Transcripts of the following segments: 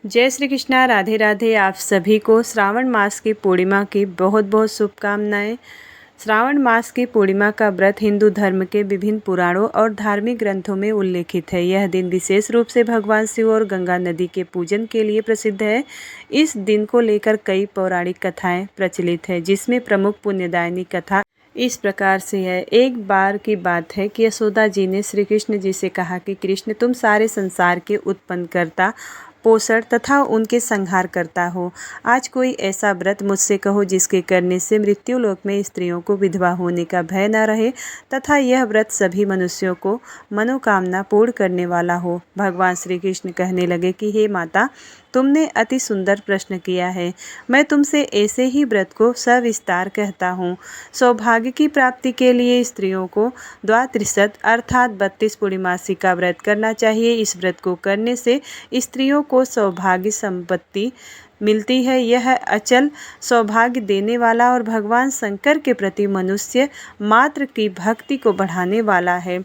जय श्री कृष्णा। राधे राधे। आप सभी को श्रावण मास की पूर्णिमा की बहुत बहुत शुभकामनाएं। श्रावण मास की पूर्णिमा का व्रत हिंदू धर्म के विभिन्न पुराणों और धार्मिक ग्रंथों में उल्लेखित है। यह दिन विशेष रूप से भगवान शिव और गंगा नदी के पूजन के लिए प्रसिद्ध है। इस दिन को लेकर कई पौराणिक कथाएं प्रचलित है, जिसमें प्रमुख पुण्यदायिनी कथा इस प्रकार से है। एक बार की बात है कि यशोदा जी ने श्री कृष्ण जी से कहा कि कृष्ण, तुम सारे संसार के उत्पन्नकर्ता, पोषण तथा उनके संहार करता हो। आज कोई ऐसा व्रत मुझसे कहो जिसके करने से मृत्यु लोक में स्त्रियों को विधवा होने का भय न रहे तथा यह व्रत सभी मनुष्यों को मनोकामना पूर्ण करने वाला हो। भगवान श्री कृष्ण कहने लगे कि हे माता, तुमने अति सुंदर प्रश्न किया है। मैं तुमसे ऐसे ही व्रत को सविस्तार कहता हूँ। सौभाग्य की प्राप्ति के लिए स्त्रियों को द्वात्रिशत अर्थात 32 पूर्णिमासी का व्रत करना चाहिए। इस व्रत को करने से स्त्रियों को सौभाग्य संपत्ति मिलती है। यह अचल सौभाग्य देने वाला और भगवान शंकर के प्रति मनुष्य मात्र की भक्ति को बढ़ाने वाला है।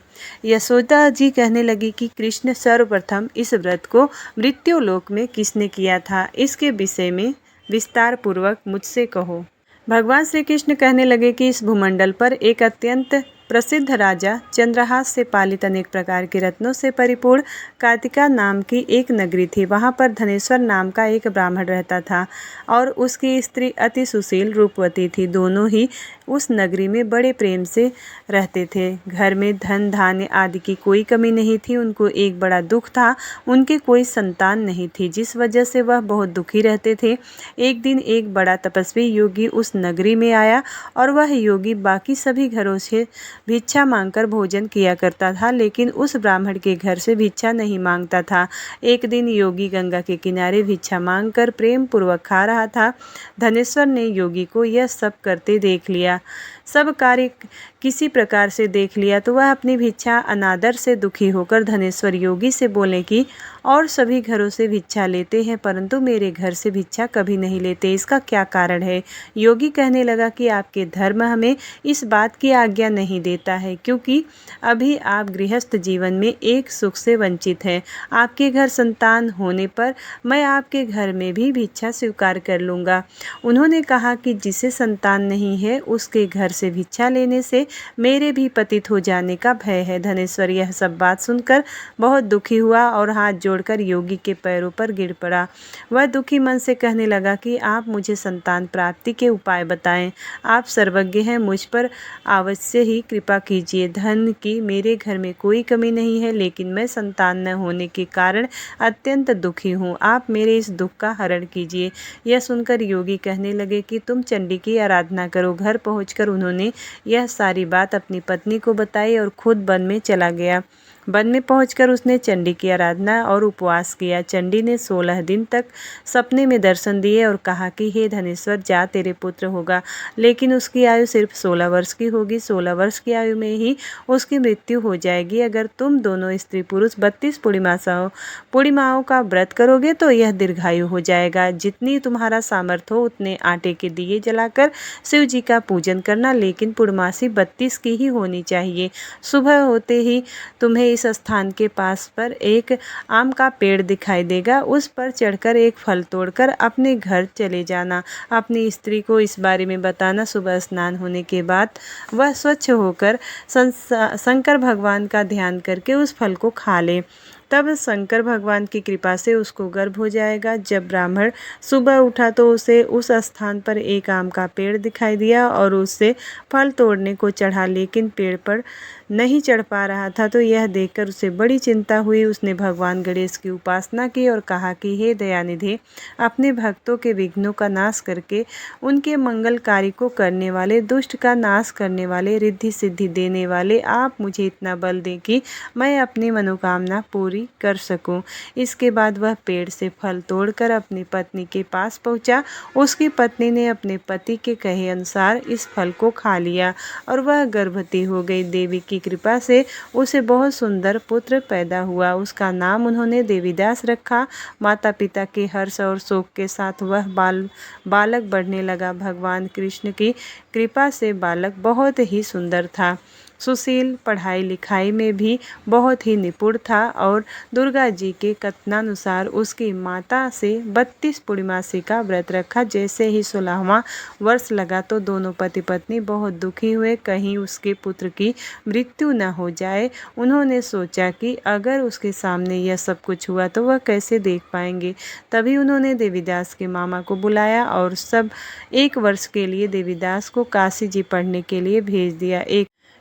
यशोदा जी कहने लगी कि कृष्ण, सर्वप्रथम इस व्रत को मृत्यु लोक में किसने किया था, इसके विषय में विस्तार पूर्वक मुझसे कहो। भगवान श्री कृष्ण कहने लगे कि इस भूमंडल पर एक अत्यंत प्रसिद्ध राजा, चंद्रहास से पालित अनेक प्रकार के रत्नों से परिपूर्ण कार्तिका नाम की एक नगरी थी। वहाँ पर धनेश्वर नाम का एक ब्राह्मण रहता था और उसकी स्त्री अति सुशील रूपवती थी। दोनों ही उस नगरी में बड़े प्रेम से रहते थे। घर में धन धान्य आदि की कोई कमी नहीं थी। उनको एक बड़ा दुख था, उनके कोई संतान नहीं थी, जिस वजह से वह बहुत दुखी रहते थे। एक दिन एक बड़ा तपस्वी योगी उस नगरी में आया और वह योगी बाकी सभी घरों से भिक्षा मांगकर भोजन किया करता था, लेकिन उस ब्राह्मण के घर से भिक्षा नहीं मांगता था। एक दिन योगी गंगा के किनारे भिक्षा मांगकर प्रेम पूर्वक खा रहा था। धनेश्वर ने योगी को यह सब करते देख लिया। सब कार्य किसी प्रकार से देख लिया तो वह अपनी भिक्षा अनादर से दुखी होकर धनेश्वर योगी से बोले कि और सभी घरों से भिक्षा लेते हैं, परंतु मेरे घर से भिक्षा कभी नहीं लेते, इसका क्या कारण है। योगी कहने लगा कि आपके धर्म हमें इस बात की आज्ञा नहीं देता है, क्योंकि अभी आप गृहस्थ जीवन में एक सुख से वंचित हैं। आपके घर संतान होने पर मैं आपके घर में भी भिक्षा स्वीकार कर लूँगा। उन्होंने कहा कि जिसे संतान नहीं है उसके घर से भिक्षा लेने से मेरे भी पतित हो जाने का भय है। धनेश्वर यह सब बात सुनकर बहुत दुखी हुआ और हाथ जोड़कर योगी के पैरों पर गिर पड़ा। वह दुखी मन से कहने लगा कि आप मुझे संतान प्राप्ति के उपाय बताएं। आप सर्वज्ञ हैं, मुझ पर अवश्य ही कृपा कीजिए। धन की मेरे घर में कोई कमी नहीं है, लेकिन मैं संतान न होने के कारण अत्यंत दुखी हूँ। आप मेरे इस दुख का हरण कीजिए। यह सुनकर योगी कहने लगे कि तुम चंडी की आराधना करो। घर पहुंचकर उन्होंने यह सारी बात अपनी पत्नी को बताई और खुद वन में चला गया। वन में पहुंचकर उसने चंडी की आराधना और उपवास किया। चंडी ने 16 दिन तक सपने में दर्शन दिए और कहा कि हे धनेश्वर, जा, तेरे पुत्र होगा, लेकिन उसकी आयु सिर्फ 16 वर्ष की होगी। 16 वर्ष की आयु में ही उसकी मृत्यु हो जाएगी। अगर तुम दोनों स्त्री पुरुष 32 पूर्णिमाओं का व्रत करोगे तो यह दीर्घायु हो जाएगा। जितनी तुम्हारा सामर्थ्य हो उतने आटे के दिए जलाकर शिव जी का पूजन करना, लेकिन पूर्णमासी 32 की ही होनी चाहिए। सुबह होते ही तुम्हें इस स्थान के पास पर एक आम का पेड़ दिखाई देगा। उस पर चढ़कर एक फल तोड़कर अपने घर चले जाना। अपनी स्त्री को इस बारे में बताना। सुबह स्नान होने के बाद वह स्वच्छ होकर शंकर भगवान का ध्यान करके उस फल को खा ले, तब शंकर भगवान की कृपा से उसको गर्भ हो जाएगा। जब ब्राह्मण सुबह उठा तो उसे उस स्थान पर एक आम का पेड़ दिखाई दिया और उससे फल तोड़ने को चढ़ा, लेकिन पेड़ पर नहीं चढ़ पा रहा था। तो यह देखकर उसे बड़ी चिंता हुई। उसने भगवान गणेश की उपासना की और कहा कि हे दयानिधि, अपने भक्तों के विघ्नों का नाश करके उनके मंगल कार्य को करने वाले, दुष्ट का नाश करने वाले, रिद्धि सिद्धि देने वाले, आप मुझे इतना बल दें कि मैं अपनी मनोकामना पूरी कर सकूं। इसके बाद वह पेड़ से फल तोड़कर अपनी पत्नी के पास पहुंचा। उसकी पत्नी ने अपने पति के कहे अनुसार इस फल को खा लिया और वह गर्भवती हो गई। देवी की कृपा से उसे बहुत सुंदर पुत्र पैदा हुआ। उसका नाम उन्होंने देवीदास रखा। माता पिता के हर्ष और शोक के साथ वह बालक बढ़ने लगा। भगवान कृष्ण की कृपा से बालक बहुत ही सुंदर था। सुशील, पढ़ाई लिखाई में भी बहुत ही निपुण था और दुर्गा जी के कथनानुसार उसकी माता से 32 पूर्णिमासी का व्रत रखा। जैसे ही 16वां वर्ष लगा तो दोनों पति पत्नी बहुत दुखी हुए, कहीं उसके पुत्र की मृत्यु न हो जाए। उन्होंने सोचा कि अगर उसके सामने यह सब कुछ हुआ तो वह कैसे देख पाएंगे। तभी उन्होंने देवीदास के मामा को बुलाया और सब 1 वर्ष के लिए देवीदास को काशी जी पढ़ने के लिए भेज दिया।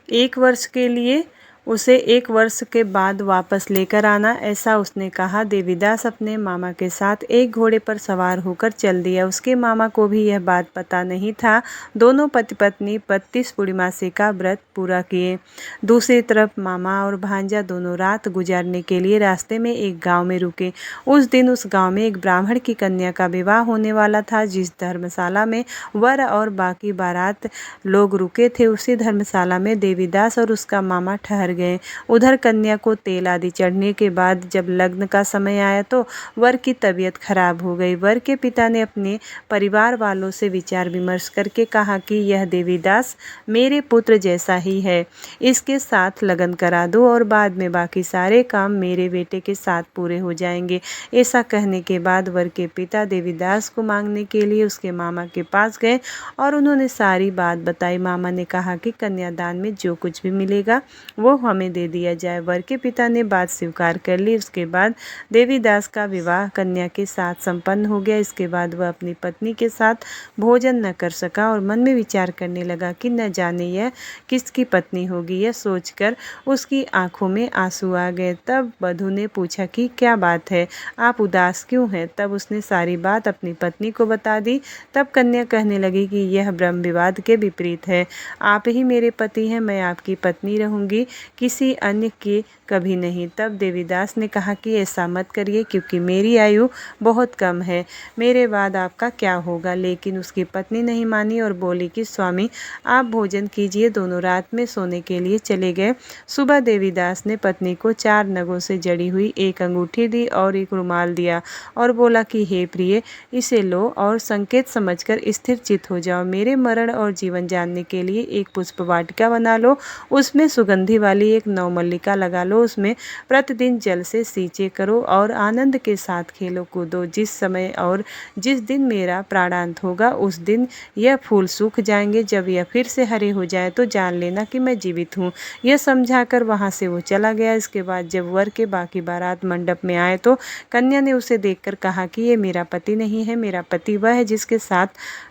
एक वर्ष के लिए, उसे 1 वर्ष के बाद वापस लेकर आना, ऐसा उसने कहा। देवीदास अपने मामा के साथ एक घोड़े पर सवार होकर चल दिया। उसके मामा को भी यह बात पता नहीं था। दोनों पति पत्नी 32 पूर्णिमासी का व्रत पूरा किए। दूसरी तरफ मामा और भांजा दोनों रात गुजारने के लिए रास्ते में एक गांव में रुके। उस दिन उस गांव में एक ब्राह्मण की कन्या का विवाह होने वाला था। जिस धर्मशाला में वर और बाकी बारात लोग रुके थे, उसी धर्मशाला में देवीदास और उसका मामा ठहर गए। उधर कन्या को तेल आदि चढ़ने के बाद जब लग्न का समय आया तो वर की तबीयत खराब हो गई। वर के पिता ने अपने परिवार वालों से विचार विमर्श करके कहा कि यह देवीदास मेरे पुत्र जैसा ही है, इसके साथ लगन करा दो और बाद में बाकी सारे काम मेरे बेटे के साथ पूरे हो जाएंगे। ऐसा कहने के बाद वर के पिता देवीदास को मांगने के लिए उसके मामा के पास गए और उन्होंने सारी बात बताई। मामा ने कहा कि कन्यादान में जो कुछ भी मिलेगा वो हमें दे दिया जाए। वर के पिता ने बात स्वीकार कर ली। उसके बाद देवीदास का विवाह कन्या के साथ संपन्न हो गया। इसके बाद वह अपनी पत्नी के साथ भोजन न कर सका और मन में विचार करने लगा कि न जाने यह किसकी पत्नी होगी। यह सोचकर उसकी आंखों में आंसू आ गए। तब वधू ने पूछा कि क्या बात है, आप उदास क्यों हैं? तब उसने सारी बात अपनी पत्नी को बता दी। तब कन्या कहने लगी कि यह ब्रह्म विवाद के विपरीत है। आप ही मेरे पति हैं, मैं आपकी पत्नी रहूंगी, किसी अन्य की कभी नहीं। तब देवीदास ने कहा कि ऐसा मत करिए, क्योंकि मेरी आयु बहुत कम है, मेरे बाद आपका क्या होगा। लेकिन उसकी पत्नी नहीं मानी और बोली कि स्वामी आप भोजन कीजिए। दोनों रात में सोने के लिए चले गए। सुबह देवीदास ने पत्नी को 4 नगों से जड़ी हुई एक अंगूठी दी और एक रुमाल दिया और बोला कि हे प्रिय, इसे लो और संकेत समझकर स्थिर चित हो जाओ। मेरे मरण और जीवन जानने के लिए एक पुष्प वाटिका बना लो, उसमें सुगंधि वाली एक नवमल्लिका लगा लो, उसमें प्रतिदिन जल से सींचे करो और आनंद के साथ खेलो कूदो। जिस समय और जिस दिन मेरा प्राणांत होगा उस दिन यह फूल सूख जाएंगे। जब यह फिर से हरे हो जाए तो जान लेना कि मैं जीवित हूँ। यह समझाकर वहां से वो चला गया। इसके बाद जब वर के बाकी बारात मंडप में आए तो कन्या ने उसे देखकर कहा कि ये मेरा पति नहीं है, मेरा पति वह है जिसके साथ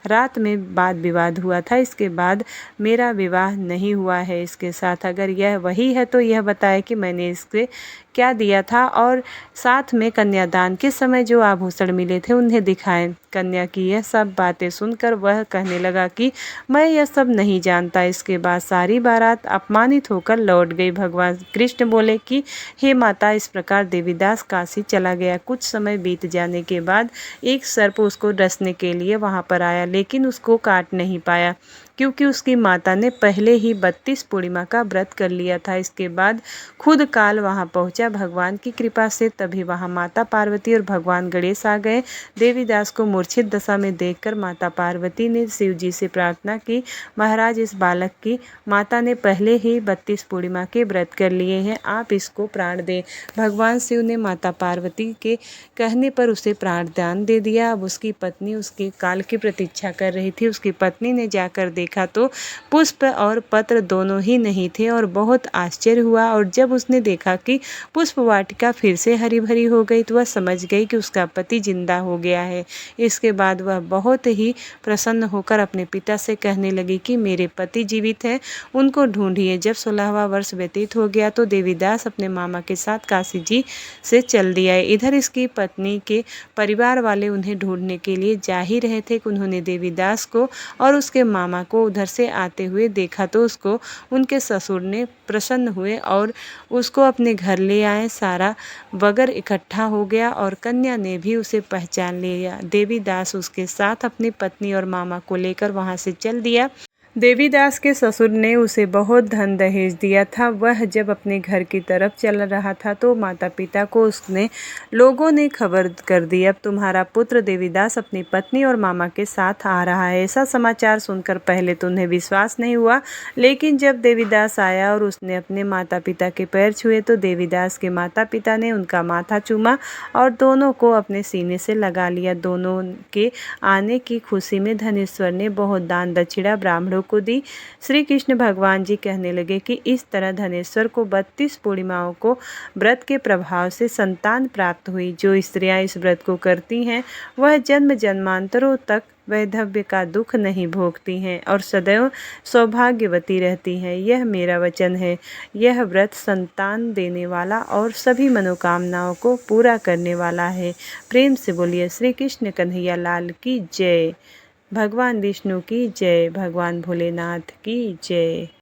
रात में वाद विवाद हुआ था। इसके बाद मेरा विवाह नहीं हुआ है इसके साथ। अगर यह वही है तो यह बताए कि मैंने इसके क्या दिया था और साथ में कन्यादान के समय जो आभूषण मिले थे उन्हें दिखाएं। कन्या की यह सब बातें सुनकर वह कहने लगा कि मैं यह सब नहीं जानता। इसके बाद सारी बारात अपमानित होकर लौट गई। भगवान कृष्ण बोले कि हे माता, इस प्रकार देवीदास काशी चला गया। कुछ समय बीत जाने के बाद एक सर्प उसको डसने के लिए वहां पर आया, लेकिन उसको काट नहीं पाया क्योंकि उसकी माता ने पहले ही 32 पूर्णिमा का व्रत कर लिया था। इसके बाद खुद काल वहां पहुंचा भगवान की कृपा से। तभी वहां माता पार्वती और भगवान गणेश आ गए। देवीदास को मूर्छित दशा में देखकर माता पार्वती ने शिव जी से प्रार्थना की, महाराज इस बालक की माता ने पहले ही 32 पूर्णिमा के व्रत कर लिए हैं, आप इसको प्राण दें। भगवान शिव ने माता पार्वती के कहने पर उसे प्राण दान दे दिया। अब उसकी पत्नी उसके काल की प्रतीक्षा कर रही थी। उसकी पत्नी ने जाकर देखा तो पुष्प और पत्र दोनों ही नहीं थे और बहुत आश्चर्य हुआ। और जब उसने देखा कि पुष्प वाटिका फिर से हरी भरी हो गई तो वह समझ गई कि उसका पति जिंदा हो गया है। इसके बाद वह बहुत ही प्रसन्न होकर अपने पिता से कहने लगी कि मेरे पति जीवित हैं, उनको ढूंढिए। जब 16वां वर्ष व्यतीत हो गया तो देवीदास अपने मामा के साथ काशी जी से चल दिया। इधर इसकी पत्नी के परिवार वाले उन्हें ढूंढने के लिए जा ही रहे थे कि उन्होंने देवीदास को और उसके मामा को उधर से आते हुए देखा तो उसको उनके ससुर ने प्रसन्न हुए और उसको अपने घर ले आए। सारा बगर इकट्ठा हो गया और कन्या ने भी उसे पहचान लिया। देवीदास उसके साथ अपनी पत्नी और मामा को लेकर वहां से चल दिया। देवीदास के ससुर ने उसे बहुत धन दहेज दिया था। वह जब अपने घर की तरफ चल रहा था तो माता पिता को उसने लोगों ने खबर कर दी, अब तुम्हारा पुत्र देवीदास अपनी पत्नी और मामा के साथ आ रहा है। ऐसा समाचार सुनकर पहले तो उन्हें विश्वास नहीं हुआ, लेकिन जब देवीदास आया और उसने अपने माता पिता के पैर छुए तो देवीदास के माता पिता ने उनका माथा चूमा और दोनों को अपने सीने से लगा लिया। दोनों के आने की खुशी में धनेश्वर ने बहुत दान दक्षिणा ब्राह्मणों को दी। श्री कृष्ण भगवान जी कहने लगे कि इस तरह धनेश्वर को 32 पूर्णिमाओं को व्रत के प्रभाव से संतान प्राप्त हुई। जो स्त्रियां इस व्रत को करती हैं वह जन्म जन्मांतरों तक वैधव्य का दुख नहीं भोगती हैं और सदैव सौभाग्यवती रहती हैं। यह मेरा वचन है। यह व्रत संतान देने वाला और सभी मनोकामनाओं को पूरा करने वाला है। प्रेम से बोलिए श्री कृष्ण कन्हैया लाल की जय। भगवान विष्णु की जय। भगवान भोलेनाथ की जय।